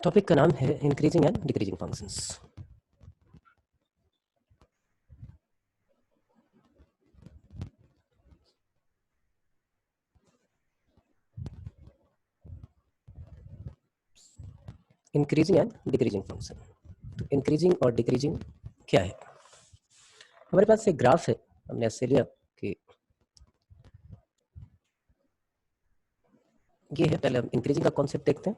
Topic का नाम है increasing and decreasing functions. Increasing and decreasing function. तो इंक्रीजिंग और डिक्रीजिंग क्या है? हमारे पास एक ग्राफ है, हमने ऐसे लिया कि ये है। पहले हम इंक्रीजिंग का कॉन्सेप्ट देखते हैं।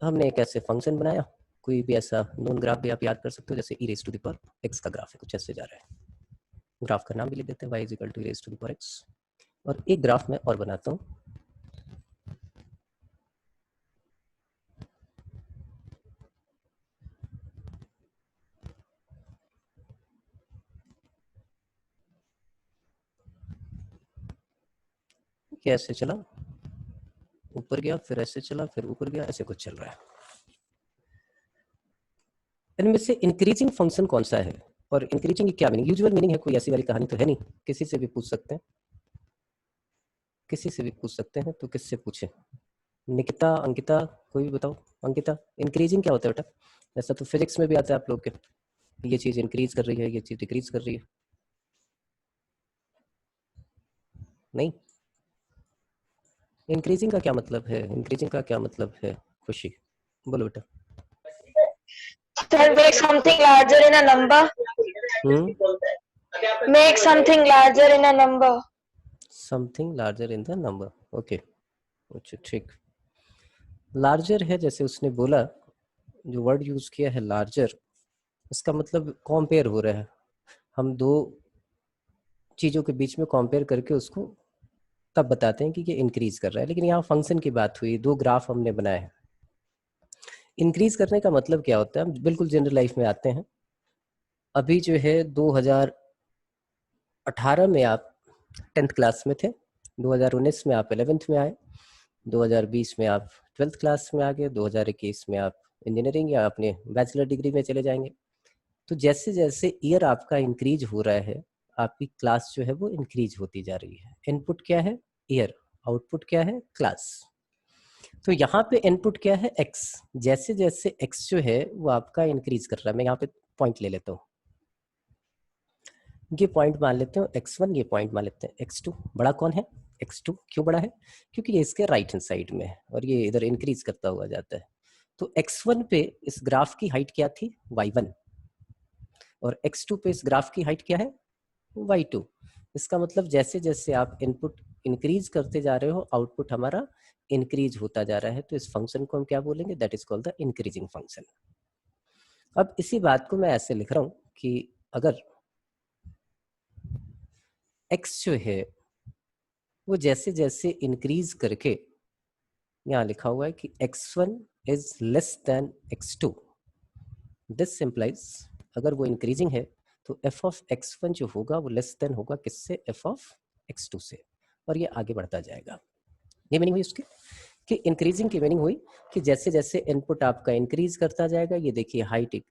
हमने एक ऐसे फंक्शन बनाया, कोई भी ऐसा नोन ग्राफ भी आप याद कर सकते हो, जैसे e raised to the power x का ग्राफ है, कुछ ऐसे जा रहा है। ग्राफ का नाम भी लिख देते हैं y is equal to e raised to the power x। और एक ग्राफ मैं और बनाता हूँ, ये ऐसे चला, ऊपर गया, फिर ऐसे चला, फिर ऊपर गया, ऐसे कुछ चल रहा है। इनमें से इंक्रीजिंग फंक्शन कौन सा है और इंक्रीजिंग की क्या मीनिंग, यूजुअल मीनिंग है? कोई ऐसी वाली कहानी तो है नहीं, किसी से भी पूछ सकते हैं, किसी से भी पूछ सकते हैं। तो किससे पूछे? निकिता, अंकिता, कोई भी बताओ। अंकिता, इंक्रीजिंग क्या होता है बेटा? ऐसा तो फिजिक्स में भी आता है आप लोग के, ये चीज इंक्रीज कर रही है, ये चीज डिक्रीज कर रही है। नहीं, इंक्रीजिंग का क्या मतलब है? इंक्रीजिंग का क्या मतलब है? खुशी, बोलो बेटा। Sir, make something larger in a number. Make something larger in a number. Something larger in the number, okay. अच्छा, ठीक। लार्जर है, जैसे उसने बोला, जो वर्ड यूज किया है लार्जर, इसका मतलब कंपेयर हो रहा है। हम दो चीजों के बीच में कंपेयर करके उसको तब बताते हैं कि ये इंक्रीज कर रहा है। लेकिन यहाँ फंक्शन की बात हुई, दो ग्राफ हमने बनाए हैं। इंक्रीज करने का मतलब क्या होता है? हम बिल्कुल जनरल लाइफ में आते हैं। अभी जो है 2018 में आप 10th क्लास में थे, 2019 में आप 11th में आए, 2020 में आप 12th क्लास में आ गए, 2021 में आप इंजीनियरिंग या अपने बैचलर डिग्री में चले जाएंगे। तो जैसे जैसे ईयर आपका इंक्रीज हो रहा है, आपकी क्लास जो है वो इंक्रीज होती जा रही है। इनपुट क्या है? ईयर। आउटपुट क्या है? क्लास। तो यहाँ पे इनपुट क्या है? x। जैसे जैसे x जो है वो आपका इंक्रीज कर रहा है। मैं यहाँ पे पॉइंट ले लेता हूँ, ये पॉइंट मान लेते हो x1, ये पॉइंट मान लेते हैं x2। बड़ा कौन है? x2। क्यों बड़ा है? क्योंकि ये इसके राइट हैंड साइड में है और ये इधर इंक्रीज करता हुआ जाता है। तो x1 पे इस ग्राफ की हाइट क्या थी? y1। और x2 पे इस ग्राफ की हाइट क्या है? y2। इसका मतलब जैसे जैसे आप इनपुट इंक्रीज करते जा रहे हो, आउटपुट हमारा इंक्रीज होता जा रहा है। तो इस फंक्शन को हम क्या बोलेंगे? That is called the increasing function. अब इसी बात को मैं ऐसे लिख रहा हूं कि अगर x जो है वो जैसे जैसे इंक्रीज करके, यहाँ लिखा हुआ है कि x1 is less than x2, this simplifies, अगर वो इंक्रीजिंग है तो f ऑफ x1 जो होगा वो लेस देन होगा किससे? f ऑफ x2 से, और ये आगे बढ़ता जाएगा। ये मीनिंग हुई उसकी कि इंक्रीजिंग की मीनिंग हुई कि जैसे जैसे इनपुट आपका इंक्रीज करता जाएगा, ये देखिए हाइट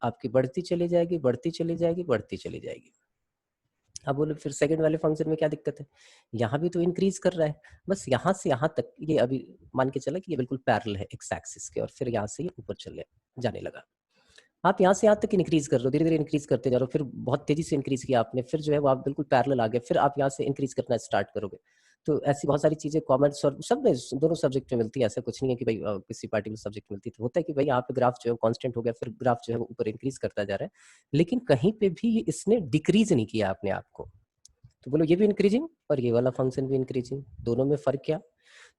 आपकी बढ़ती चली जाएगी, बढ़ती चली जाएगी, बढ़ती चली जाएगी। अब बोलो फिर सेकंड वाले फंक्शन में क्या दिक्कत है? यहाँ भी तो इंक्रीज कर रहा है, बस यहाँ से यहाँ तक। ये अभी मान के चला कि ये बिल्कुल पैरेलल है एक्स एक्सिस के, और फिर यहाँ से ये ऊपर चले जाने लगा। आप यहाँ से यहाँ तक इंक्रीज कर रहे हो, धीरे धीरे इंक्रीज करते जा रहे हो, फिर बहुत तेजी से इंक्रीज किया आपने, फिर जो है वो आप बिल्कुल पैरेलल आ गए, फिर आप यहाँ से इंक्रीज करना स्टार्ट करोगे। तो ऐसी बहुत सारी चीजें कॉमर्स और सब में, दोनों सब्जेक्ट में मिलती है। ऐसा कुछ नहीं है कि भाई किसी पार्टिकुलर सब्जेक्ट में मिलती है। होता है कि भाई यहाँ पे ग्राफ जो है कांस्टेंट हो गया, फिर ग्राफ जो है वो ऊपर इंक्रीज करता जा रहा है, लेकिन कहीं पे भी इसने डिक्रीज नहीं किया अपने आप को। तो बोलो ये भी इंक्रीजिंग और ये वाला फंक्शन भी इंक्रीजिंग, दोनों में फर्क क्या?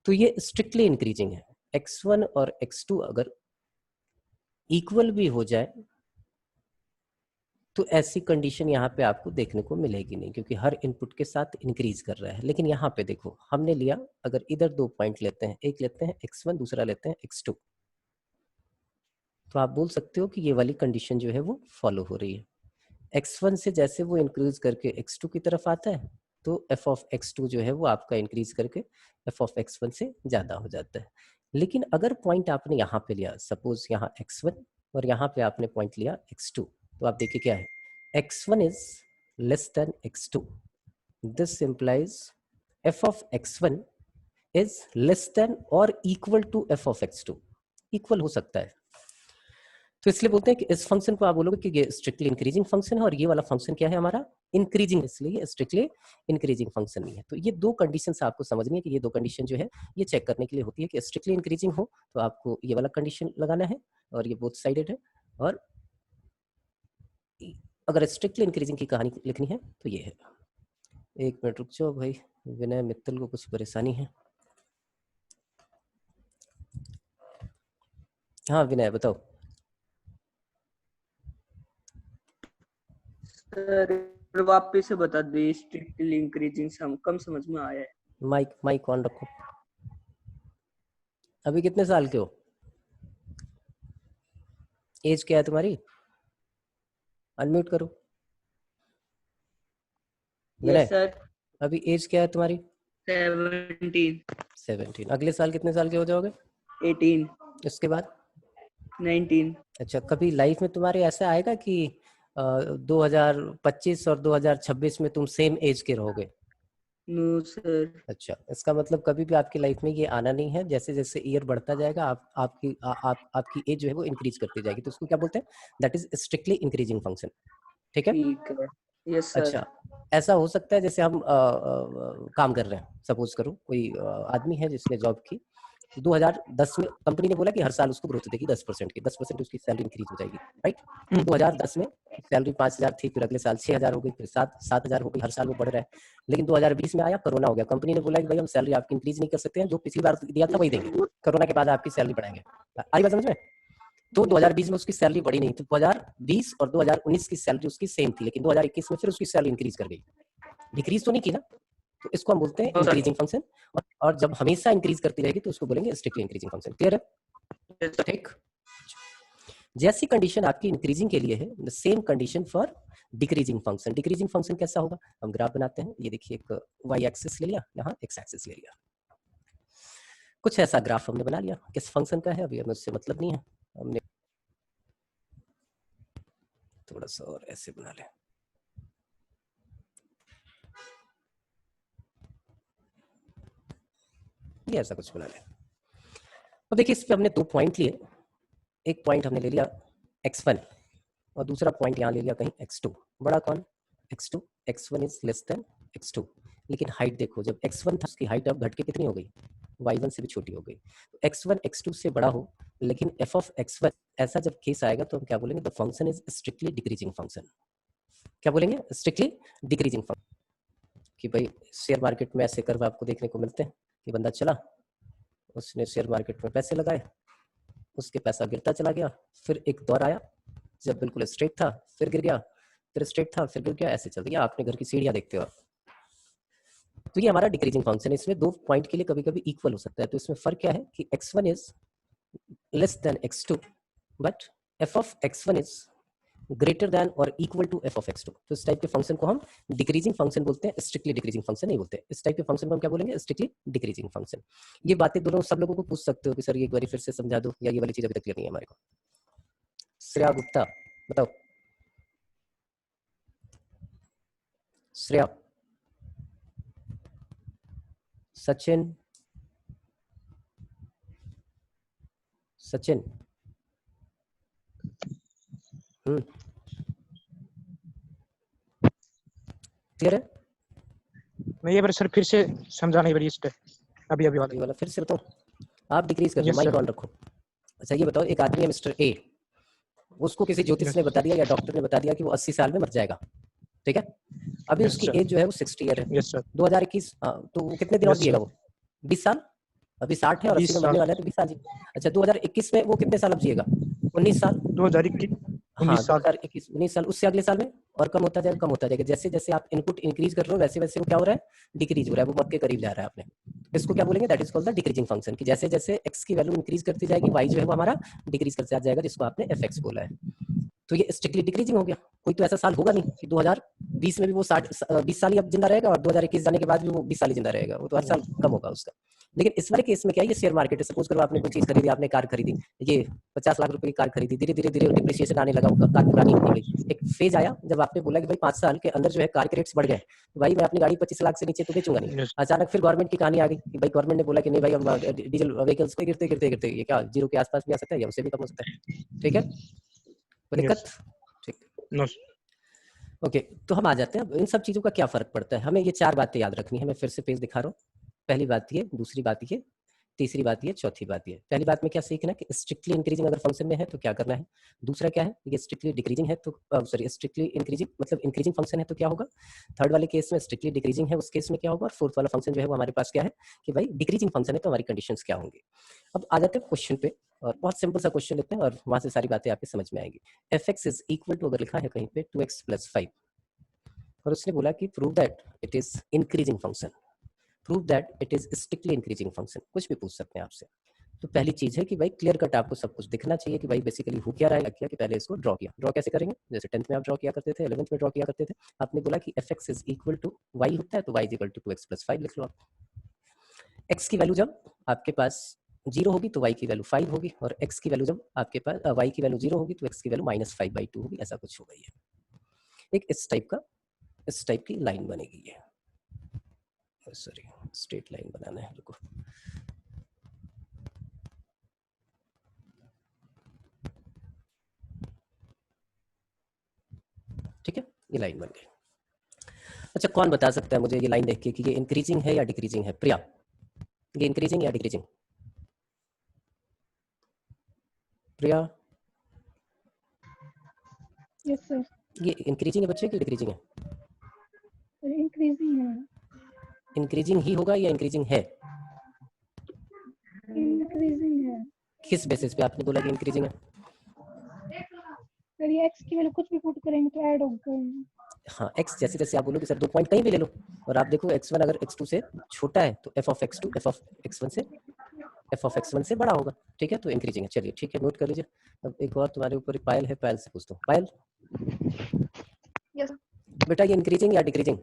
तो ये स्ट्रिक्टली इंक्रीजिंग है। x1 और x2 अगर इक्वल भी हो जाए तो ऐसी कंडीशन यहाँ पे आपको देखने को मिलेगी नहीं, क्योंकि हर इनपुट के साथ इंक्रीज कर रहा है। लेकिन यहाँ पे देखो, हमने लिया, अगर इधर दो पॉइंट लेते हैं, एक लेते हैं x1, दूसरा लेते हैं x2, तो आप बोल सकते हो कि ये वाली कंडीशन जो है वो फॉलो हो रही है। x1 से जैसे वो इंक्रीज करके x2 की तरफ आता है, तो f ऑफ x2 जो है वो आपका इंक्रीज करके f ऑफ x1 से ज्यादा हो जाता है। लेकिन अगर पॉइंट आपने यहाँ पे लिया, सपोज यहाँ x1 और यहाँ पे आपने पॉइंट लिया x2, तो आप देखिए क्या है, x1 is less than x2, this implies f of x1 is less than or equal to f of x2, equal हो सकता है। तो इसलिए बोलते हैं कि इस फंक्शन को आप बोलोगे कि ये स्ट्रिक्टली इंक्रीजिंग फंक्शन है और ये वाला फंक्शन क्या है हमारा, इंक्रीजिंग, इसलिए स्ट्रिक्टली इंक्रीजिंग फंक्शन नहीं है। तो ये दो कंडीशन आपको समझनी है कि ये दो कंडीशन जो है ये चेक करने के लिए होती है कि स्ट्रिक्टली इंक्रीजिंग हो तो आपको ये वाला कंडीशन लगाना है और ये बोथ साइडेड है, और अगर स्ट्रिक्टली इंक्रीजिंग की कहानी लिखनी है तो ये है। एक मिनट रुक जाओ भाई, विनय मित्तल को कुछ परेशानी है। हाँ विनय बताओ। सर वापस से बता दे, स्ट्रिक्टली इंक्रीजिंग सम कम समझ में आया है। माइक ऑन रखो। अभी कितने साल के हो, एज क्या है तुम्हारी, अनम्यूट करो। विनय सर अभी एज क्या है तुम्हारी, 17। अगले साल कितने साल के हो जाओगे, 18। इसके बाद 19। अच्छा, कभी लाइफ में तुम्हारे ऐसा आएगा कि 2025 और 2026 में तुम सेम एज के रहोगे? No sir. अच्छा, इसका मतलब कभी भी आपकी लाइफ में ये आना नहीं है, जैसे जैसे ईयर बढ़ता जाएगा आपकी एज जो है वो इंक्रीज करती जाएगी, तो उसको क्या बोलते हैं, that is strictly increasing function. ठीक है, ठीक है। Yes sir. अच्छा, ऐसा हो सकता है जैसे हम काम कर रहे हैं, सपोज करो कोई आदमी है जिसने जॉब की, 2010 में कंपनी ने बोला कि हर साल उसको ग्रोथ देगी 10% की, 10% उसकी सैलरी इंक्रीज हो जाएगी, राइट। 2010 में सैलरी 5,000 थी, फिर अगले साल 6,000 हो गई, फिर 7,000 हो गई, हर साल वो बढ़ रहा है। लेकिन 2020 में आया कोरोना हो गया, कंपनी ने बोला कि भाई हम सैलरी आपकी इंक्रीज नहीं कर सकते हैं, जो पिछली बार दिया था वही देंगे, कोरोना के बाद आपकी सैलरी बढ़ाएंगे। आई बात समझ में? तो 2020 में उसकी सैलरी बढ़ी नहीं, तो 2020 और 2019 की सैलरी उसकी सेम थी, लेकिन 2021 में फिर उसकी सैलरी इंक्रीज कर गई, डिक्रीज तो नहीं की ना। तो इसको हम बोलते हैं इंक्रीजिंग फंक्शन, और जब हमेशा इंक्रीज करती रहेगी तो उसको बोलेंगे स्ट्रिक्टली इंक्रीजिंग फंक्शन। क्लियर है? ठीक। जैसी कंडीशन आपकी इंक्रीजिंग के लिए है, the same condition for decreasing function. Decreasing function कैसा होगा, हम ग्राफ बनाते हैं। ये देखिए, एक वाई एक्सिस ले लिया, यहाँ एक्स एक्सिस ले लिया, कुछ ऐसा ग्राफ हमने बना लिया। किस फंक्शन का है अभी हमें उससे मतलब नहीं है, हमने थोड़ा सा और ऐसे बना लें। ये ऐसा कुछ बना लें। अब देखिए, इस पे हमने 2 पॉइंट लिए, एक पॉइंट हमने ले लिया x1 और दूसरा पॉइंट यहाँ ले लिया कहीं x2। बड़ा कौन, x2, x1 is less than x2, लेकिन हाइट देखो, जब x1 था उसकी हाइट अब घट के कितनी हो गई, y1 से भी छोटी हो गई। तो x1 x2 से बड़ा हो, लेकिन f of x1, ऐसा जब केस आएगा तो हम क्या बोलेंगे, the function is strictly decreasing function. क्या बोलेंगे, स्ट्रिक्टली डिक्रीजिंग फंक्शन। कि भाई शेयर मार्केट में ऐसे कर्व आपको देखने को मिलते हैं कि बंदा चला, उसने शेयर मार्केट में पैसे लगाए, उसके पैसा गिरता चला गया, फिर एक दौर आया जब बिल्कुल स्ट्रेट था, फिर गिर गया, फिर स्ट्रेट था, फिर गिर गया, ऐसे चल गया। आपने घर की सीढ़ियां देखते हो, तो ये हमारा डिक्रीजिंग फंक्शन है। इसमें 2 पॉइंट के लिए कभी कभी इक्वल हो सकता है, तो इसमें फर्क क्या है कि x1 is less than x2 but f of x1 is greater than or equal to f of x2। तो इस टाइप के फंक्शन को हम डिक्रीजिंग फंक्शन बोलते हैं, स्ट्रिक्टली डिक्रीजिंग फंक्शन नहीं बोलते। इस टाइप के फंक्शन को हम क्या बोलेंगे, स्ट्रिक्टली डिक्रीजिंग फंक्शन। ये बातें दोनों सब लोगों को पूछ सकते हो कि सर ये एक बार फिर से समझा दो, या ये वाली चीज अभी तक क्लियर नहीं है हमारे को। श्रेया गुप्ता बताओ, श्रेया, सचिन, सचिन, क्लियर है? मैं ये बार सर फिर से समझाना ही बड़ी स्टेप अभी ये वाला फिर से बताओ, आप डिक्रीज कर दो, Yes, माइक sir. ऑन रखो। अच्छा ये बताओ, एक आदमी है मिस्टर ए, उसको किसी ज्योतिष Yes. ने बता दिया या डॉक्टर ने बता दिया कि वो 80 साल में मर जाएगा, ठीक है। अभी Yes, उसकी sir. एज जो है वो 60 ईयर है, यस सर 2021, तो वो कितने दिन और Yes, जिएगा sir. वो, 20 साल। अभी 60 है और 80 में 20 मरने साल वाला है, तो 20 साल जी। अच्छा 2021 में वो कितने साल अब जिएगा, 19 साल। 2021 हाँ 19 साल 2021 19 साल, उससे अगले साल में और कम होता जाएगा, कम होता जाएगा। जैसे जैसे आप इनपुट इंक्रीज कर रहे हो वैसे वैसे वो क्या हो रहा है, डिक्रीज हो रहा है, वो मत के करीब जा रहा है आपने। इसको क्या बोलेंगे, that is called the decreasing function. कि जैसे जैसे x की वैल्यू इंक्रीज करती जाएगी, y जो है वो हमारा डिक्रीज करते जाएगा, जिसको आपने fx बोला है। तो ये स्ट्रिक्टली डिक्रीजिंग हो गया। कोई तो ऐसा साल होगा नहीं कि 2020 में भी वो 20 साल ही अब जिंदा रहेगा और 2021 जाने के बाद भी वो 20 साल ही जिंदा रहेगा, वो तो हर साल कम होगा उसका। लेकिन इस वाले केस में क्या है, ये शेयर मार्केट है। सपोज करो आपने कोई चीज खरीदी, आपने कार खरीदी, ये 50 लाख रुपए की कार खरीदी, धीरे धीरे धीरे डिप्रिसिएशन आने लगा, कार पुरानी होती गई। एक फेज आया जब आपने बोला कि भाई 5 साल के अंदर जो है कार के रेट्स बढ़ गए, तो भाई मैं अपनी गाड़ी 25 लाख से नीचे तो बेचूंगा नहीं। Yes. अचानक फिर गवर्नमेंट की कहानी आ गई कि भाई गवर्नमेंट ने बोला कि नहीं भाई हम डीजल व्हीकल्स को गिरते गिरते गिरते ये क्या जीरो के आसपास भी आ सकता है या उससे भी कम हो सकता है। ठीक है, कोई दिक्कत? ठीक, No. ओके। तो हम आ जाते हैं, इन सब चीज़ों का क्या फ़र्क पड़ता है। हमें ये 4 बातें याद रखनी है। मैं फिर से पेज दिखा रहा हूँ। पहली बात ये, दूसरी बात ये, तीसरी बात ये, चौथी बात ये। पहली बात में क्या सीखना है कि स्ट्रिक्टली इंक्रीजिंग अगर फंक्शन में है तो क्या करना है। दूसरा क्या है, ये स्ट्रिक्टली डिक्रीजिंग है तो सॉरी स्ट्रिक्टली इंक्रीजिंग मतलब इंक्रीजिंग फंक्शन है तो क्या होगा। थर्ड वाले केस में स्ट्रिक्टली डिक्रीजिंग है, उस केस में क्या होगा। और फोर्थ वाला फंक्शन जो है वो हमारे पास क्या है कि भाई डिक्रीजिंग फंक्शन है तो हमारी कंडीशंस क्या होंगी। अब आ जाते हैं क्वेश्चन पे, और बहुत सिंपल सा क्वेश्चन लेते हैं और वहां से सारी बातें आपके समझ में आएंगी। f(x) इज इक्वल टू, अगर लिखा है कहीं पे 2x + 5 और उसने बोला कि prove that it is increasing function, prove that it is strictly increasing function, कुछ भी पूछ सकते हैं आपसे। तो पहली चीज है कि भाई क्लियर कट आपको सब कुछ दिखना चाहिए कि भाई बेसिकली हो क्या रहा है, किया कि पहले इसको ड्रॉ किया। ड्रॉ कैसे करेंगे, जैसे 10th में आप ड्रॉ किया करते थे, 11th में ड्रॉ किया करते थे। आपने बोला कि f(x) is equal to y होता है तो y is equal to 2x + 5 लिख लो आप। x की वैल्यू जब आपके पास 0 होगी तो y की वैल्यू 5 होगी, और x की वैल्यू जब आपके पास y की वैल्यू 0 होगी तो x की वैल्यू -5/2 होगी। ऐसा कुछ होगा ये, एक इस टाइप की लाइन बनेगी ये। सॉरी, स्ट्रेट लाइन बनाना है, रुको। ठीक है, ये लाइन बन गई। अच्छा, कौन बता सकता है मुझे ये लाइन देख के कि ये इंक्रीजिंग है या डिक्रीजिंग है? प्रिया, ये इंक्रीजिंग या डिक्रीजिंग? प्रिया, यस सर, ये इंक्रीजिंग है बच्चे कि डिक्रीजिंग है? इंक्रीजिंग है। इंक्रीजिंग ही होगा या इंक्रीजिंग है? इंक्रीजिंग है किस बेसिस पे आपने बोला कि इंक्रीजिंग है? सर, ये एक्स की वैल्यू कुछ भी पुट करेंगे तो ऐड होगा। हाँ, x जैसे जैसे आप बोलोगे सर 2 पॉइंट कहीं भी ले लो, और आप देखो x1 अगर x2 से छोटा है तो f(x2) f(x1) से f(x1) से बड़ा होगा। ठीक है, तो इंक्रीजिंग है। चलिए ठीक है, नोट कर लीजिए। अब एक और तुम्हारे ऊपर पायल है, पायल से पूछता हूँ। पायल, यस, बेटा ये इंक्रीजिंग या डिक्रीजिंग?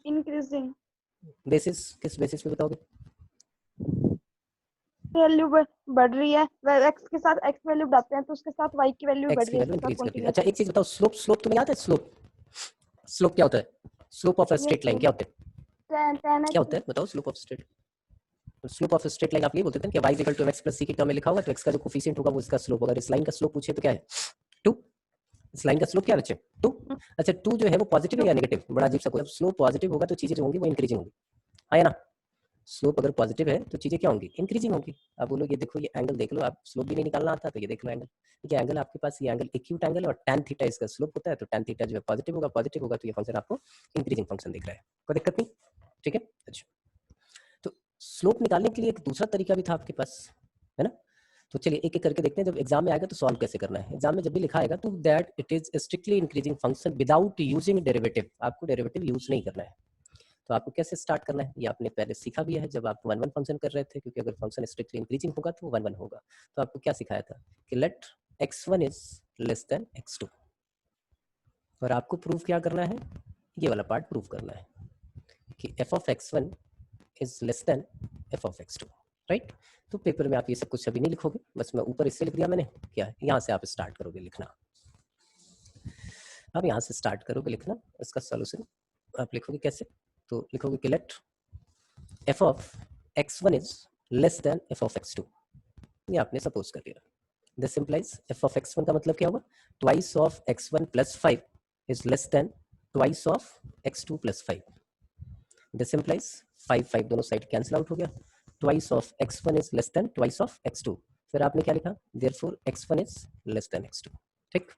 इंक्रीजिंग। बेसिस, किस बेसिस पे बताओगे? वैल्यू बढ़ रही है, एक्स के साथ एक्स वैल्यू बढ़ाते हैं तो उसके साथ वाई की वैल्यू बढ़ x की रही है, वैल्यू इसके साथ इंक्रीज करती है। कंटीन्यूअस। अच्छा एक चीज बताओ, स्लोप तुम्हें याद है? स्लोप क्या होता है? Slope of a straight line क्या होता है? क्या होता है बताओ? स्लोप ऑफ स्ट्रेट लाइन आप ये बोलते थे कि y equal to mx + c की टर्म में लिखा होगा तो x का जो कोफिशिएंट होगा वो इसका स्लोप होगा। इस लाइन का स्लोप पूछे तो क्या है? 2। इस लाइन का स्लोप क्या है बच्चे? 2। अच्छा 2 जो है वो पॉजिटिव है या नेगेटिव? बड़ा अजीब सा, जब स्लोप पॉजिटिव होगा तो चीजें जो होंगी वो इंक्रीजिंग होंगी, आया ना? स्लोप अगर पॉजिटिव है तो चीजें क्या होंगी? इंक्रीजिंग होंगी। आप बोलो ये देखो ये एंगल देख लो, आप स्लोप भी नहीं निकालना आता तो ये देख लो एंगल, ये एंगल आपके पास, ये एंगल एक्यूट एंगल है और tan थीटा इसका स्लोप होता है, तो tan थीटा जो है पॉजिटिव होगा तो ये फंक्शन आपको इंक्रीजिंग फंक्शन दिख रहा है। कोई दिक्कत नहीं? ठीक है, अच्छा। तो स्लोप निकालने के लिए एक दूसरा तरीका भी था आपके पास, है ना? तो चलिए एक एक करके देखते हैं। जब एग्जाम में आएगा तो सॉल्व कैसे करना है। एग्जाम में जब भी लिखा आएगा तो that it is strictly increasing function without using derivative, आपको डेरिवेटिव यूज नहीं करना है। तो आपको कैसे स्टार्ट करना है ये आपने पहले सीखा भी है जब आप 1 1 फंक्शन कर रहे थे, क्योंकि अगर फंक्शन स्ट्रिक्टली इंक्रीजिंग होगा तो 1 1 होगा। तो आपको क्या सिखाया था कि late x1 is less than x2, और आपको प्रूव क्या करना है, ये वाला पार्ट प्रूव करना है कि f(x1) is less then f(x2), right? तो पेपर में आप ये सब कुछ अभी नहीं लिखोगे, बस मैं ऊपर इससे लिख दिया मैंने, क्या यहाँ से आप स्टार्ट करोगे लिखना। अब यहाँ से स्टार्ट करोगे लिखना, इसका सॉल्यूशन आप लिखोगे कैसे? तो लिखोगे कि late f(x1) is less then f(x2), ये आपने सपोज कर लिया। दिस इंप्लाइज f(x1) का मतलब क्या होगा? Twice of x1 + 5 is less than twice of x2 + 5। This implies 5 5 दोनों साइड कैंसिल आउट हो गया। Twice of x1 is less than twice of x2, फिर आपने क्या लिखा? Therefore x1 is less than x2। ठीक,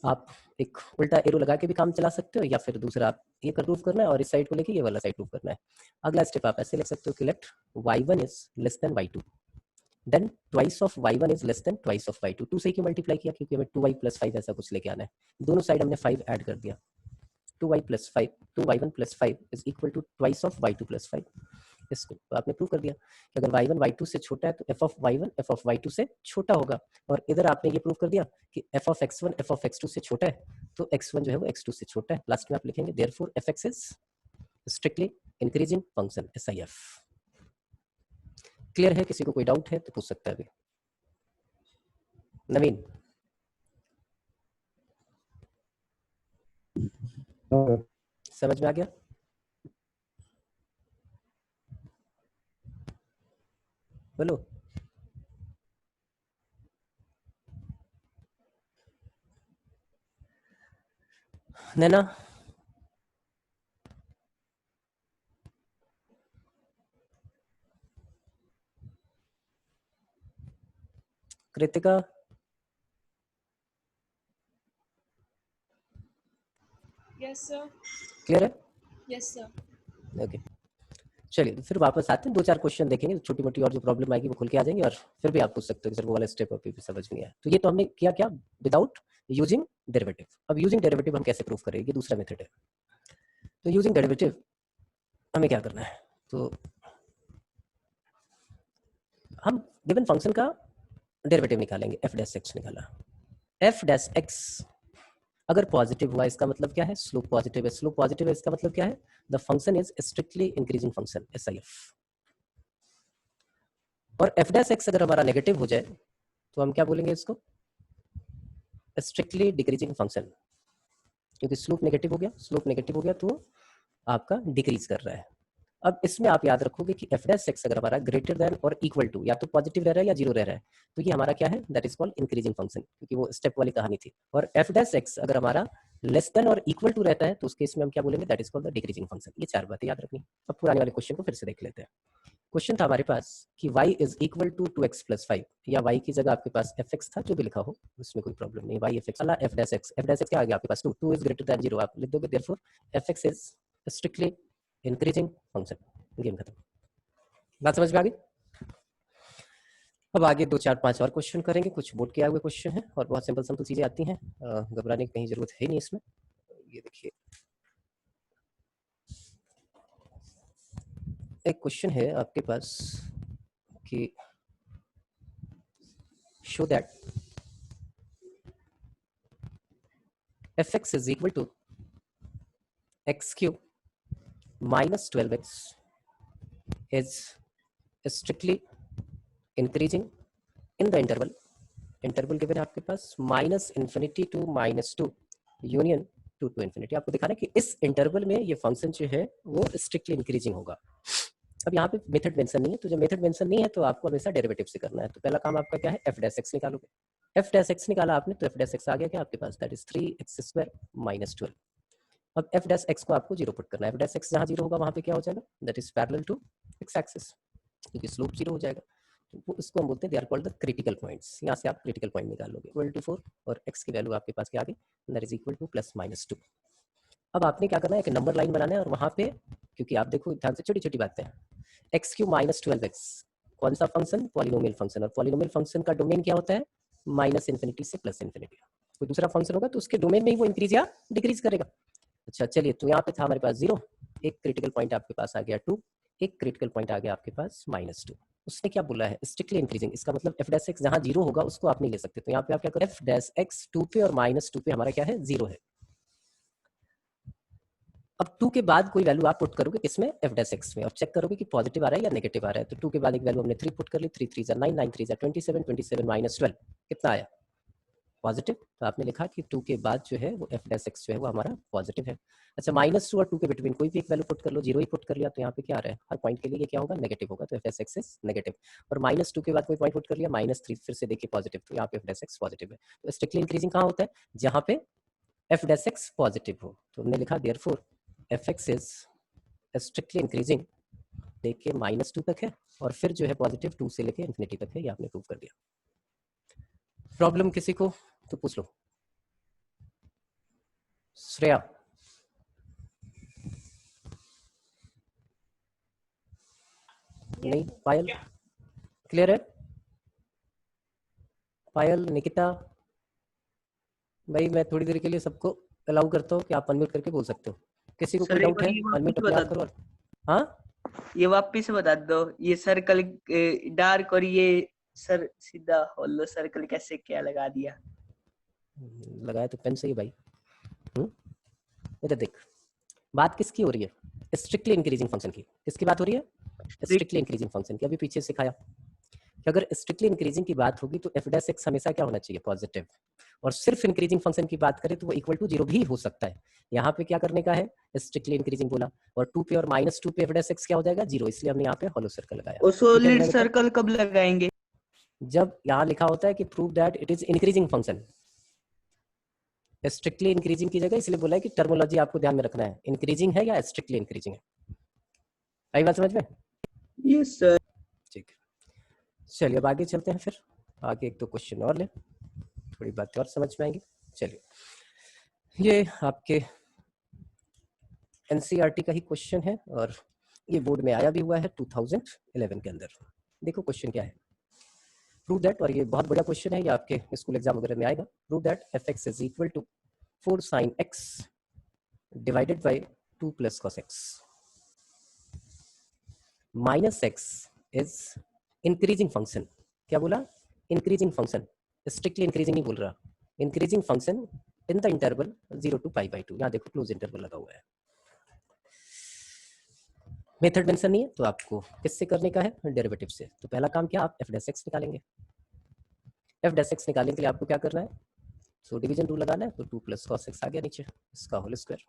आप एक उल्टा एरो लगा के भी काम चला सकते हो, या फिर दूसरा आप ये प्रूव करना है और इस साइड को लेके ये वाला साइड प्रूव करना है। अगला स्टेप आप ऐसे लिख सकते हो कि let y1 is less than y2, then twice of y1 is less than twice of y2। 2 से क्यों मल्टीप्लाई किया? क्योंकि हमें 2y + 5 ऐसा कुछ लेके आना है। दोनों साइड हमने 5 ऐड कर दिया। 2y + 5, 2y1 + 5 is equal to twice of y2 + 5। इसको तो आपने प्रूव कर दिया कि अगर y1 y2 से छोटा है तो f(y1) f(y2) से छोटा होगा, और इधर आपने ये प्रूव कर दिया कि f(x1) f(x2) से छोटा है तो x1 जो है वो x2 से छोटा है। लास्ट में आप लिखेंगे therefore f(x) is strictly increasing function, SIF। Clear है? किसी को कोई डाउट है तो पूछ सकता है अभी। नवीन, समझ में आ गया? बोलो। नैना, कृतिका, Yes, sir. क्लियर है? Yes, sir. ओके, चलिए फिर वापस आते हैं, 2-4 क्वेश्चन देखेंगे, छोटी मोटी और जो प्रॉब्लम आएगी वो खुल के आ जाएंगे, और फिर भी आप पूछ सकते हो कि सर वो वाला स्टेप अभी भी समझ नहीं आया। तो ये तो हमने किया क्या, विदाउट यूजिंग डेरिवेटिव। अब यूजिंग डेरिवेटिव हम कैसे प्रूव करेंगे, ये दूसरा मेथड है। तो यूजिंग डेरिवेटिव हमें क्या करना है, तो हम गिवन फंक्शन का डेरिवेटिव निकालेंगे। एफ डैश एक्स निकाला, एफ डैश एक्स अगर पॉजिटिव हुआ इसका मतलब क्या है, स्लोप पॉजिटिव है। स्लोप पॉजिटिव है इसका मतलब क्या है, the function is strictly increasing function, SIF। और एफ डैश एक्स अगर हमारा नेगेटिव हो जाए तो हम क्या बोलेंगे इसको, स्ट्रिक्टली डिक्रीजिंग फंक्शन, क्योंकि स्लोप नेगेटिव हो गया। स्लोप नेगेटिव हो गया तो आपका डिक्रीज कर रहा है। अब इसमें आप याद रखोगे कि एफ डैश एक्स अगर हमारा greater than or equal to, या तो पॉजिटिव रह रहा है या जीरो रह रहा है, तो ये हमारा क्या है, that is called increasing function, क्योंकि वो स्टेप वाली कहानी थी। और एफ डैश एक्स अगर हमारा less than or equal to रहता है तो उस केस में हम क्या बोलेंगे, that is called the decreasing function. ये 4 बातें याद रखनी। अब पुराने वाले क्वेश्चन को फिर से देख लेते हैं। क्वेश्चन था हमारे पास कि y is equal to 2x + 5, या y की जगह आपके पास fx था, जो भी लिखा हो उसमें कोई प्रॉब्लम नहीं। y fx वाला f dash x, f dash x क्या आ गया आपके पास, 2 इज ग्रेटर देन 0, आप लिख दोगे therefore fx is strictly increasing function. Game खत्म। बात समझ में आ गई? अब आगे 2, 4, 5 और क्वेश्चन करेंगे, कुछ बोर्ड के आए हुए क्वेश्चन हैं और बहुत सिंपल सिंपल चीजें आती हैं, घबराने की कहीं जरूरत है नहीं इसमें। ये देखिए, एक क्वेश्चन है आपके पास कि show that fx is equal to x cube minus 12x is strictly increasing in the interval given है आपके पास -∞ to -2 यूनियन 2 to infinity। आपको दिखाना है कि इस इंटरवल में ये फंक्शन जो है वो स्ट्रिक्टली इंक्रीजिंग होगा। अब यहाँ पे मेथड मेंशन नहीं है, तो जब मेथड मेंशन नहीं है तो आपको हमेशा डेरिवेटिव से करना है। तो पहला काम आपका क्या है, एफ डैश एक्स निकालोगे। एफ डैश एक्स निकाला आपने तो एफ डैश एक्स आ गया क्या आपके पास, दैट इज 3x² - 12। अब एफ डैश एक्स को आपको 0 पुट करना है। एफ डैश एक्स जहाँ 0 होगा वहाँ पे क्या हो जाएगा, that is parallel to X axis, क्योंकि स्लोप 0 हो जाएगा। तो इसको हम बोलते हैं they are called the critical points. यहाँ से आप क्रिटिकल पॉइंट निकाल लोगे। इक्वल टू 4 और x की वैल्यू आपके पास क्या आ गई, दैट इज इक्वल टू +-2। अब आपने क्या करना है, एक नंबर लाइन बनाना है और वहाँ पे, क्योंकि आप देखो ध्यान से छोटी छोटी बातें हैं, x³ - 12x कौन सा फंक्शन, पॉलिनोमियल फंक्शन, और पॉलिनोमियल फंक्शन का डोमेन क्या होता है, -∞ से +∞। कोई दूसरा फंक्शन होगा तो उसके डोमेन में ही वो इंक्रीज या डिक्रीज करेगा। अच्छा चलिए, तो यहाँ पे था हमारे पास 0, एक क्रिटिकल पॉइंट आपके पास आ गया 2, एक क्रिटिकल पॉइंट आ गया आपके पास -2। उसने क्या बोला है, स्ट्रिक्टली इंक्रीजिंग। इसका मतलब एफ डैश एक्स जहाँ 0 होगा उसको आप नहीं ले सकते। तो यहाँ पे आप क्या करें, एफ डैश एक्स 2 पे और -2 पे हमारा क्या है, 0 है। अब 2 के बाद कोई वैल्यू आप पुट करोगे इसमें एफ डैश एक्स में, और चेक करोगे कि पॉजिटिव आ रहा है या नेगेटिव आ रहा है। तो 2 के बाद एक वैल्यू हमने 3 पुट कर ली, 3 3 9, 9 3 27, 27 - 12 कितना आया, पॉजिटिव। तो आपने लिखा कि 2 के बाद जो है वो एफ डैश एक्स जो है वो हमारा पॉजिटिव है। अच्छा, -2 और 2 के बिटवीन कोई भी एक वैल्यू पुट कर लो, 0 ही पुट कर लिया, तो यहाँ पे क्या आ रहा है, हर पॉइंट के लिए ये क्या होगा, नेगेटिव होगा, तो F dash x is negative. और -2 के बाद कोई पॉइंट पुट कर लिया, -3 फिर से देखिए पॉजिटिव, तो यहाँ पे एफ डैश एक्स पॉजिटिव है। तो स्ट्रिक्टली इंक्रीजिंग कहाँ होता है, जहाँ पे एफ डैश एक्स पॉजिटिव हो। तो हमने लिखा therefore f x is strictly increasing, देखिए -2 तक है, और फिर जो है पॉजिटिव 2 से लेके इन्फिनिटी तक है। ये आपने प्रूव कर दिया। प्रॉब्लम किसी को तो पूछ लो। श्रेया, नहीं, पायल क्लियर है, पायल, निकिता, भाई मैं थोड़ी देर के लिए सबको अलाउ करता हूँ कि आप अनम्यूट करके बोल सकते हो। किसी को कोई सर, डाउट है, ये वापस अनम्यूट अपने बता आप करो। दो। हाँ, ये वापस बता दो, ये सर्कल डार्क और ये सर सीधा होलो सर्कल कैसे क्या लगा दिया। लगाया तो पेन से ही भाई। इधर देख, बात किसकी हो रही है, स्ट्रिक्टली इंक्रीजिंग फंक्शन की। किसकी बात हो रही है? स्ट्रिक्टली इंक्रीजिंग फंक्शन की। अभी पीछे सिखाया कि अगर स्ट्रिक्टली इंक्रीजिंग की बात होगी तो एफ डैश एक्स हमेशा क्या होना चाहिए? पॉजिटिव। और सिर्फ इंक्रीजिंग फंक्शन की बात करें तो वो इक्वल टू 0 भी हो सकता है। यहाँ पे क्या करने का है? स्ट्रिक्टली इंक्रीजिंग बोला, और 2 पे और -2 पे एफ डैश एक्स क्या हो जाएगा? 0, इसलिए हमने यहाँ पे हॉलो सर्कल लगाया। और ठीक है, सॉलिड मैंने बताया, सर्कल कब लगाएंगे? जब यहाँ लिखा होता है कि prove that it is increasing function, strictly increasing की जगह इसलिए बोला है कि टर्मोलॉजी आपको ध्यान में रखना है, इंक्रीजिंग है या स्ट्रिक्टली इंक्रीजिंग है। आई बात समझ में? Yes sir. ठीक है, चलिए अब आगे चलते हैं। फिर आगे एक दो क्वेश्चन और ले, थोड़ी बातें और समझ में आएंगी। चलिए, ये आपके एनसीईआरटी का ही क्वेश्चन है और ये बोर्ड में आया भी हुआ है 2011 के अंदर। देखो क्वेश्चन क्या है। प्रूव दैट, और ये बहुत बड़ा क्वेश्चन है, ये आपके स्कूल एग्जाम वगैरह में आएगा। Prove that F x is equal to 4 sin x divided by 2 plus cos x minus x is increasing function. क्या बोला? इंक्रीजिंग फंक्शन, स्ट्रिक्टली इंक्रीजिंग नहीं बोल रहा, increasing function in the interval 0 to π/2। यहाँ देखो क्लोज इंटरवल लगा हुआ है। मेथड मेंशन नहीं है तो आपको किससे करने का है? डेरिवेटिव से। तो पहला काम क्या, आप एफ डैश एक्स निकालेंगे। एफ डैश एक्स निकालने के लिए आपको क्या करना है? सो डिवीजन रूल लगाना है। तो 2 प्लस cos x आ गया नीचे, इसका होल स्क्वायर।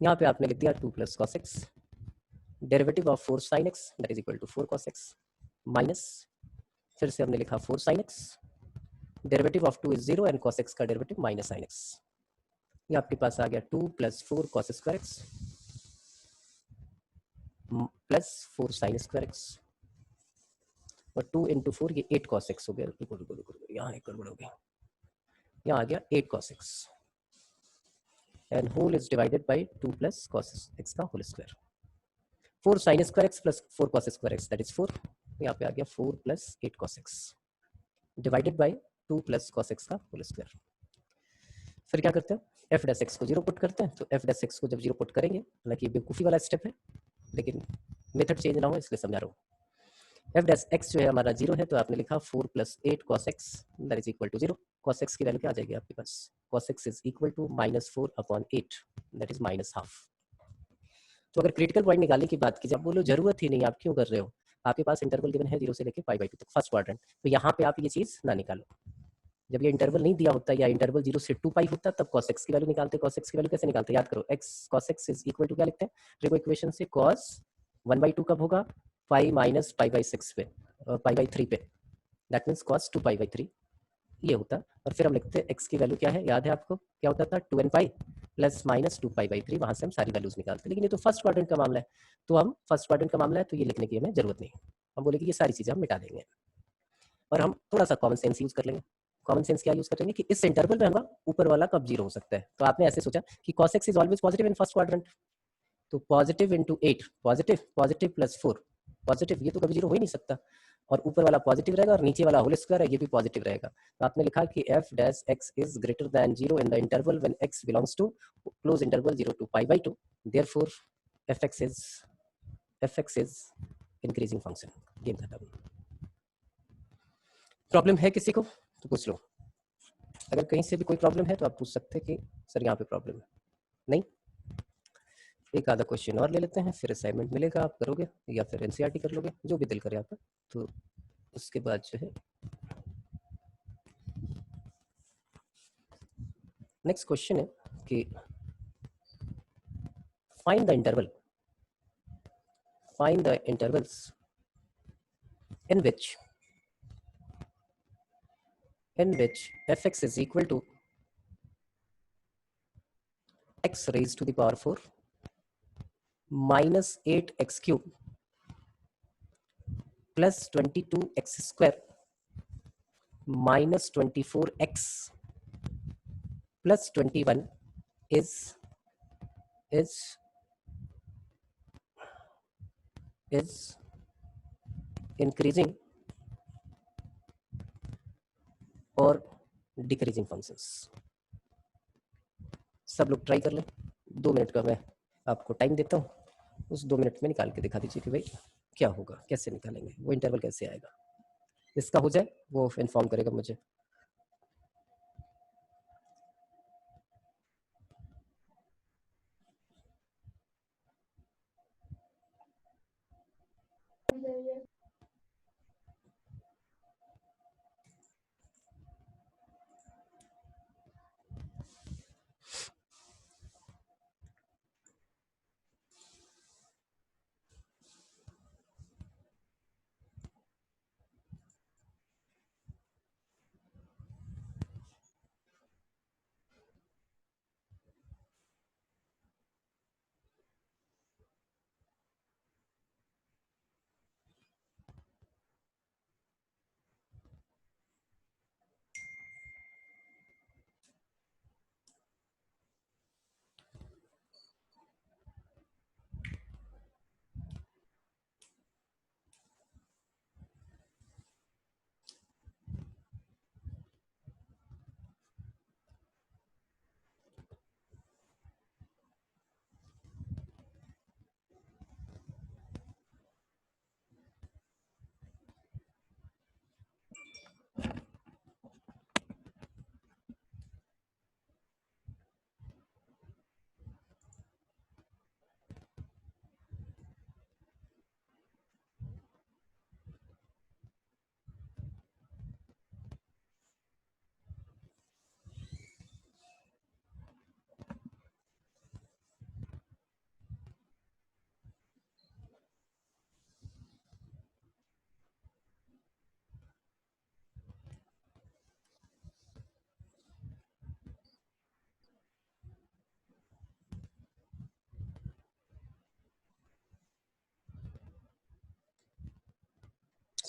यहाँ पे आपने लिख दिया 2 plus cos x, derivative of 4 sin x that is equal to 4 cos x, minus फिर से हमने लिखा 4 sin x, derivative of 2 is 0 and cos x का डेरिवेटिव माइनस sin x। ये आपके पास आ गया 2 plus 4 cos square x plus 4 sin square x, और 2 इंटू 4 ये 8 cos x हो गया। यहाँ एक गड़बड़ हो गया, यहाँ आ गया 8 cos x and whole is divided by 2 plus cos x का whole square. 4 sin square x plus 4 cos square x that is 4, यहाँ पे आ गया 4 plus 8 cos x divided by 2 plus cos x का होल स्क्वायर। फिर क्या करते हैं? एफ डैश एक्स को 0 पुट करते हैं। तो एफ डैश एक्स को जब 0 पुट करेंगे, हालांकि बेवकूफ़ी वाला स्टेप है लेकिन मेथड चेंज ना हो इसलिए समझा रहा हूँ। एफ डैश एक्स जो है हमारा 0 है, तो आपने लिखा 4 plus 8 cos x that is equal to 0। cos x की वैल्यू क्या आ जाएगी आपके पास? cos x is equal to -4/8 that is -half. तो अगर क्रिटिकल पॉइंट निकालने की बात की जाए, आप बोलो जरूरत ही नहीं, आप क्यों कर रहे हो? आपके पास इंटरवल गिवन है 0 से लेकर π/2 तक, फर्स्ट क्वाड्रेंट, तो यहाँ पे आप ये चीज ना निकालो। जब ये इंटरवल नहीं दिया होता या इंटरवल 0 से 2π होता तब cos x की वैल्यू निकालते। cos x की वैल्यू कैसे निकालते? याद करो, x cos x is equal to क्या लिखते हैं? देखो इक्वेशन से cos 1/2 कब होगा? पाई माइनस π/6 पे, π/3 पे, दैट मीन्स cos 2π/3 ये होता। और फिर हम लिखते हैं x की वैल्यू क्या है, याद है आपको क्या होता था? 2nπ प्लस माइनस 2π/3, वहां से हम सारी वैल्यूज निकालते। लेकिन ये तो फर्स्ट क्वाड्रेंट का मामला है, तो हम फर्स्ट क्वाड्रेंट का मामला है तो ये लिखने की हमें जरूरत नहीं, हम बोले कि ये सारी चीजें हम मिटा देंगे और हम थोड़ा सा कॉमन सेंस यूज कर लेंगे। कॉमन सेंस क्या यूज करेंगे कि इस इंटरवल में हमारा ऊपर वाला कब 0 हो सकता है। तो आपने ऐसे सोचा कि cos x is always positive in first quadrant, तो positive into 8, positive plus 4 positive, ये तो कभी 0 हो ही नहीं सकता, और ऊपर वाला पॉजिटिव रहेगा और नीचे वाला होल स्क्वायर है ये भी पॉजिटिव रहेगा। तो आपने लिखा कि f dash x is greater than 0 in the interval when x belongs to close interval 0 to π/2, therefore f x is increasing function. Game खत्म। प्रॉब्लम है किसी को तो पूछ लो, अगर कहीं से भी कोई प्रॉब्लम है तो आप पूछ सकते हैं कि सर यहाँ पे प्रॉब्लम है। नहीं, एक आधा क्वेश्चन और ले लेते हैं, फिर असाइनमेंट मिलेगा, आप करोगे या फिर एनसीईआरटी कर लोगे, जो भी दिल करे आपका। तो उसके बाद जो है नेक्स्ट क्वेश्चन है कि find the intervals in which fx is equal to x raised to the power 4 minus 8x cube plus 22x square minus 24x plus 21 is increasing और डिक्रीजिंग फंक्शंस। सब लोग ट्राई कर लें, 2 मिनट का मैं आपको टाइम देता हूँ, उस 2 मिनट में निकाल के दिखा दीजिए कि भाई क्या होगा, कैसे निकालेंगे, वो इंटरवल कैसे आएगा। इसका हो जाए वो इन्फॉर्म करेगा मुझे।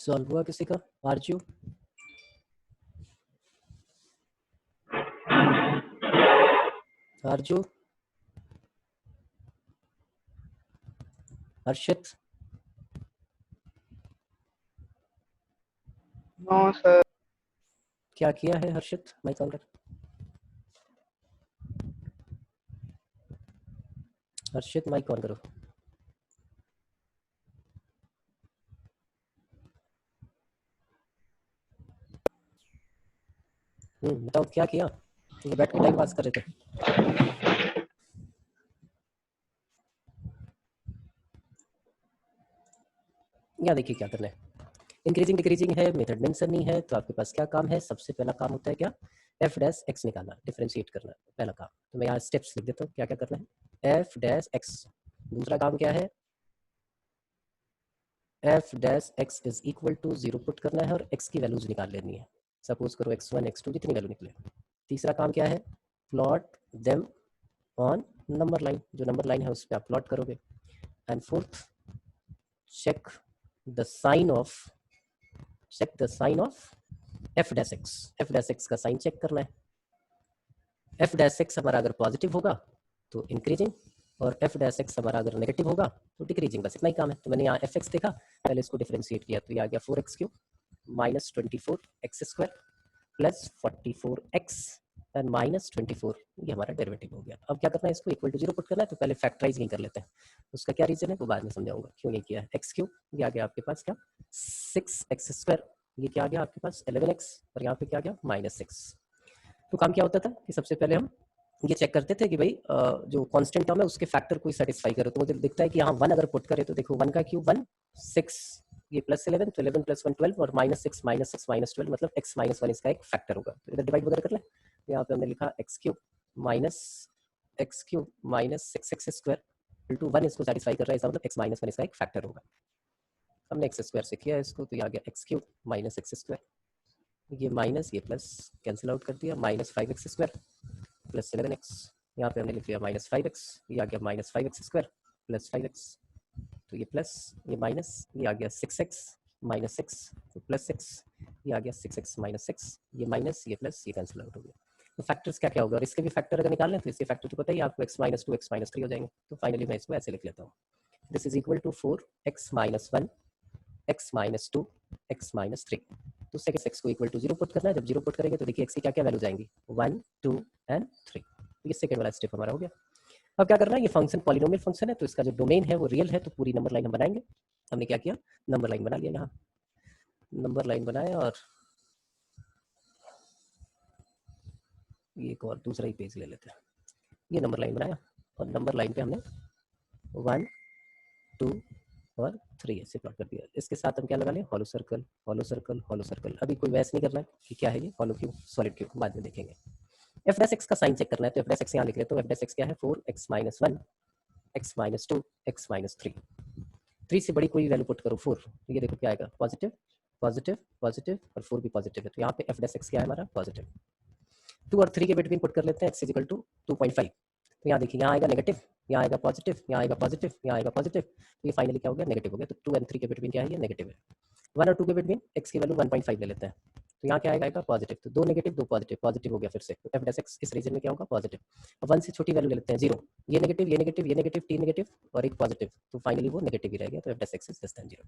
सॉल्व हुआ किसी का? आरजू, आरजू, हर्षित, No, sir. क्या किया है हर्षित? माइक ऑन कर। हर्षित माइक ऑन करो। बताओ क्या किया? ये बैठ के टाइम पास कर रहे थे। यहाँ देखिए क्या करना है। इंक्रीजिंग डिक्रीजिंग है, मेथड मेंशन नहीं है, तो आपके पास क्या काम है? सबसे पहला काम होता है क्या? एफ डैश एक्स निकालना, डिफरेंशिएट करना, पहला काम। तो मैं यहाँ स्टेप्स लिख देता हूँ, क्या क्या करना है। F dash x. दूसरा काम क्या है? F dash x is equal to 0 put करना है और एक्स की वैल्यूज निकाल लेनी है। सपोज करो x1 x2 जितनी वैल्यू निकले। तीसरा काम क्या है? Plot them on number line, जो नंबर लाइन है उस पर आप प्लॉट करोगे। And fourth, check the sign of f dash x। f dash x का साइन चेक करना है। f dash x हमारा अगर पॉजिटिव होगा तो इंक्रीजिंग, और f dash x हमारा अगर नेगेटिव होगा तो डिक्रीजिंग। बस इतना ही काम है। तो मैंने यहाँ fx देखा, पहले इसको डिफरेंशिएट किया, तो ये आ गया 4x³ minus 24x² plus 44x and minus 24। ये हमारा डेरिवेटिव हो गया। अब क्या करना है? इसको इक्वल टू 0 पुट करना है, तो पहले फैक्टराइज नहीं कर लेते हैं। उसका क्या रीजन है वो बाद में समझाऊंगा क्यों नहीं किया है। x³ ये आ गया आपके पास क्या? 6x²। ये क्या आ गया आपके पास? 11x, और यहाँ पे क्या आ गया? -6। तो काम क्या होता था कि सबसे पहले हम ये चेक करते थे कि भाई जो कांस्टेंट टर्म है उसके फैक्टर कोई सेटिस्फाई करे। तो मुझे दिखता है कि यहाँ 1 अगर पुट करे तो देखो 1 का क्यूब 1, 6, ये प्लस 11, तो 11 प्लस 1 12, और -6 -6 -12 मतलब x -1 इसका एक फैक्टर होगा। तो इधर डिवाइड वगैरह कर ले। यहाँ पे हमने लिखा x³ माइनस 6x² इनटू 1 इसको सेटिस्फाई कर रहा है, इसका मतलब x -1 इसका एक फैक्टर होगा। हमने x² से किया इसको, तो ये आ गया x³ माइनस x², ये माइनस ये प्लस कैंसिल आउट कर दिया, -5x² प्लस 11x। यहाँ पे हमने लिख लिया -5x, ये आ गया -5x² प्लस 5x, तो ये प्लस ये माइनस, ये आ गया 6x माइनस 6 तो प्लस 6, ये आ गया 6x माइनस 6, ये माइनस ये प्लस ये कैंसिल आउट हो गया। तो फैक्टर्स क्या क्या होगा, और इसके भी फैक्टर अगर निकालना है तो इसके फैक्टर तो पता ही आपको x -2 x -3 हो जाएंगे। तो फाइनली मैं इसको ऐसे लिख लेता हूँ, this is equal to 4x -1 x -2 x -3। तो सेकंड x को इक्वल टू 0 पुट करना है। जब 0 पुट करेंगे तो देखिए x की क्या क्या वैल्यू जाएंगी, 1 2 एंड 3। तो ये सेकंड वाला स्टेप हमारा हो गया। अब क्या करना है, ये फंक्शन पॉलिनोमियल फंक्शन है, तो इसका जो डोमेन है वो रियल है, तो पूरी नंबर लाइन हम बनाएंगे। हमने क्या किया, नंबर लाइन बना लिया, यहाँ नंबर लाइन बनाया, और ये एक और दूसरा ही पेज ले लेते हैं। ये नंबर लाइन बनाया, और नंबर लाइन पे हमने 1 2 और 3 ऐसे प्लॉट कर दिया। इसके साथ हम क्या लगा लें, hollow circle hollow circle hollow circle. अभी कोई वैस नहीं करना है कि क्या है ये हॉलो क्यूब सॉलिड क्यूब, बाद में देखेंगे। एफ डैश एक्स का साइन चेक करना है, तो एफ डैश एक्स यहाँ लिख लेते हो। एफ डैश एक्स क्या है, 4x -1 x -2 x -3। 3 से बड़ी कोई वैल्यू पुट करो 4, तो ये देखो क्या आएगा, पॉजिटिव पॉजिटिव पॉजिटिव, और 4 भी पॉजिटिव है, तो यहाँ पे एफ डैश एक्स क्या है हमारा, पॉजिटिव। 2 और 3 के बिटवीन पुट कर लेते हैं, x = 2.5। तो यहाँ देखिए, यहाँ आएगा नेगेटिव, यहाँ आएगा पॉजिटिव, यहाँ आएगा पॉजिटिव, यहाँ आएगा पॉजिटिव, तो ये फाइनली क्या हो गया, नेगेटिव हो गया। तो 2 और 3 के बिटवीन क्या है, ये नेगेटिव है। 1 और 2 के बिटवीन x की वैल्यू 1.5 ले लेते हैं, तो यहाँ क्या आएगा पॉजिटिव। तो 2 नेगेटिव 2 पॉजिटिव, पॉजिटिव हो गया फिर से, तो एफ डैश एक्स इस रीजन में क्या होगा, पॉजिटिव। अब 1 से छोटी वैल्यू ले लेते हैं 0, ये नेगेटिव ये नेगेटिव ये नेगेटिव, 3 नेगेटिव और एक पॉजिटिव, तो फाइनली वो नेगेटिव ही रह गया, तो F dash x is less then 0।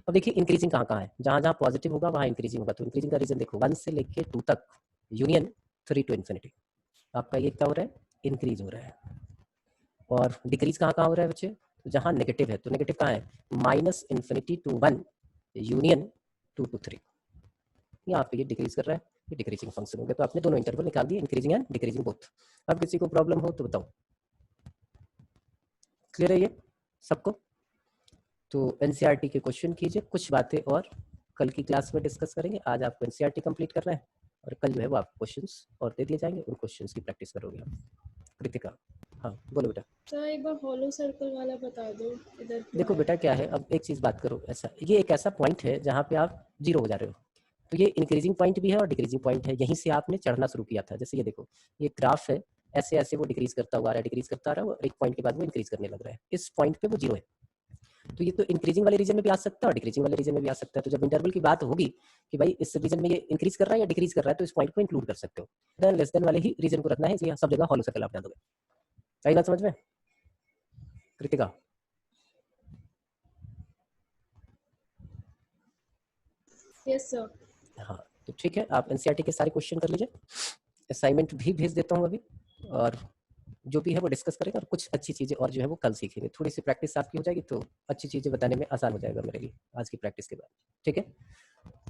अब देखिए इंक्रीजिंग कहाँ कहाँ है, जहाँ जहाँ पॉजिटिव होगा वहाँ इंक्रीजिंग होगा। तो इंक्रीजिंग का रीजन देखो, 1 से लेके 2 तक यूनियन 3 to infinity, आपका ये क्या हो रहा है, इंक्रीज हो रहा है। और डिक्रीज कहाँ कहाँ हो रहा है बच्चे, तो जहाँ नेगेटिव है, तो नेगेटिव कहाँ है, -∞ to 1 यूनियन 2 to 3, यहाँ पे ये डिक्रीज कर रहा है, ये डिक्रीजिंग फंक्शन हो गया। तो आपने दोनों इंटरवल निकाल दिए, इंक्रीजिंग एंड डिक्रीजिंग बोथ। अब किसी को प्रॉब्लम हो तो बताओ, क्लियर है ये सबको? तो एनसीईआरटी के क्वेश्चन कीजिए, कुछ बातें और कल की क्लास में डिस्कस करेंगे। आज आपको एनसीईआरटी कंप्लीट करना है, और कल जो है वो आपको क्वेश्चंस और दे दिए जाएंगे, उन क्वेश्चंस की प्रैक्टिस करोगे आप। कृतिका, हाँ बोलो बेटा। सर एक बार हॉलो सर्कल वाला बता दो, इधर क्यों देखो आया? बेटा क्या है, अब एक चीज बात करो, ऐसा ये एक ऐसा पॉइंट है जहाँ पे आप 0 हो जा रहे हो, तो ये इंक्रीजिंग पॉइंट भी है और डिक्रीजिंग पॉइंट है। यहीं से आपने चढ़ना शुरू किया था, जैसे ये देखो, ये ग्राफ है, ऐसे ऐसे वो डिक्रीज करता हुआ आ रहा है, डिक्रीज करता आ रहा है, और एक पॉइंट के बाद वो इंक्रीज करने लग रहा है। इस पॉइंट पे वो 0 है, तो ये तो इंक्रीजिंग वाले रीजन में भी आ सकता है और डिक्रीजिंग वाले रीजन में भी आ सकता है। तो जब इंटरवल की बात होगी कि भाई इस रीजन में ये इंक्रीज कर रहा है या डिक्रीज कर रहा है, तो इस पॉइंट को इंक्लूड कर सकते हो। देन लेस देन वाले ही रीजन को रखना है, इसलिए सब जगह हॉलो सर्कल आप डाल दोगे। सही बात समझ में? Kritika yes sir. हाँ, तो ठीक है, आप एनसीईआरटी के सारे क्वेश्चन कर लीजिए। असाइनमेंट भी भेज देता हूँ अभी, और जो भी है वो डिस्कस करेंगे, और कुछ अच्छी चीज़ें और जो है वो कल सीखेंगे। थोड़ी सी प्रैक्टिस आपकी हो जाएगी तो अच्छी चीज़ें बताने में आसान हो जाएगा मेरे लिए आज की प्रैक्टिस के बाद। ठीक है,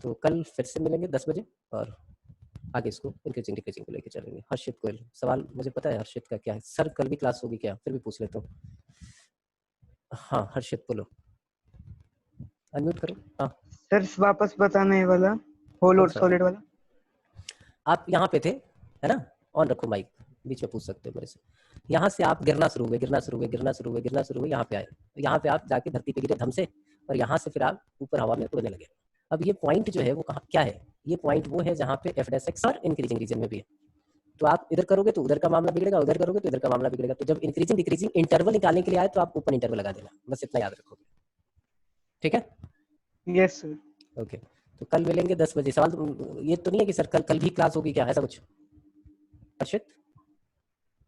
तो कल फिर से मिलेंगे 10 बजे और आगे इसको इंक्रीजिंग डिक्रीजिंग को लेकर चलेंगे। हर्षित गोयल, सवाल मुझे पता है हर्षित का क्या है। सर कल भी क्लास होगी क्या? फिर भी पूछ लेता हूँ। हाँ हर्षित बोलो, अनम्यूट करो। हाँ सर वापस बताना ये वाला होल और कौन सा? सॉलिड वाला। आप यहाँ पे थे है ना, ऑन रखो माइक, बीच में पूछ सकते हो मेरे से। यहाँ से आप गिरना शुरू हुए, गिरना शुरू हुए, गिरना शुरू हुए, गिरना शुरू हुए, यहाँ पे आए, यहाँ पे आप जाके धरती पे गिरे धम से, और यहाँ से फिर आप ऊपर हवा में उड़ने लगे। अब ये पॉइंट जो है वो कहाँ क्या है? ये पॉइंट वो है जहाँ पे एफ डैश एक्स और इंक्रीजिंग रीजन में भी है। तो आप इधर करोगे तो उधर का मामला बिगड़ेगा, उधर करोगे तो इधर का मामला बिगड़ेगा। तो जब इंक्रीजिंग डिक्रीजिंग इंटरवल निकालने के लिए आए तो आप ऊपर इंटरवल लगा देना, बस इतना याद रखोगे। ठीक है, यस सर। ओके। तो कल मिलेंगे 10 बजे। सवाल ये तो नहीं है कि सर कल भी क्लास होगी क्या, ऐसा कुछ? हर्षित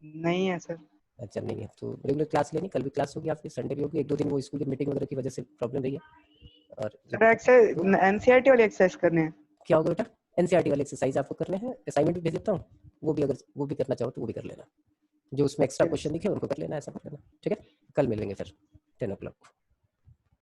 नहीं है सर। अच्छा नहीं है तो रेगुलर क्लास लेनी, कल भी क्लास होगी आपकी, संडे भी होगी। 1-2 दिन वो स्कूल की मीटिंग वगैरह की वजह से प्रॉब्लम रही है। और सर एक्सरसाइज एनसीईआरटी वाली एक्सरसाइज करने हैं। क्या होगा बेटा? एनसीईआरटी वाले एक्सरसाइज आपको करने हैं, असाइनमेंट भी भेज देता हूँ, वो भी अगर वो भी करना चाहो तो वो भी कर लेना। जो उसमें एक्स्ट्रा क्वेश्चन दिखे उनको कर लेना, ऐसा कर लेना। ठीक है, कल मिलेंगे फिर 10 o'clock।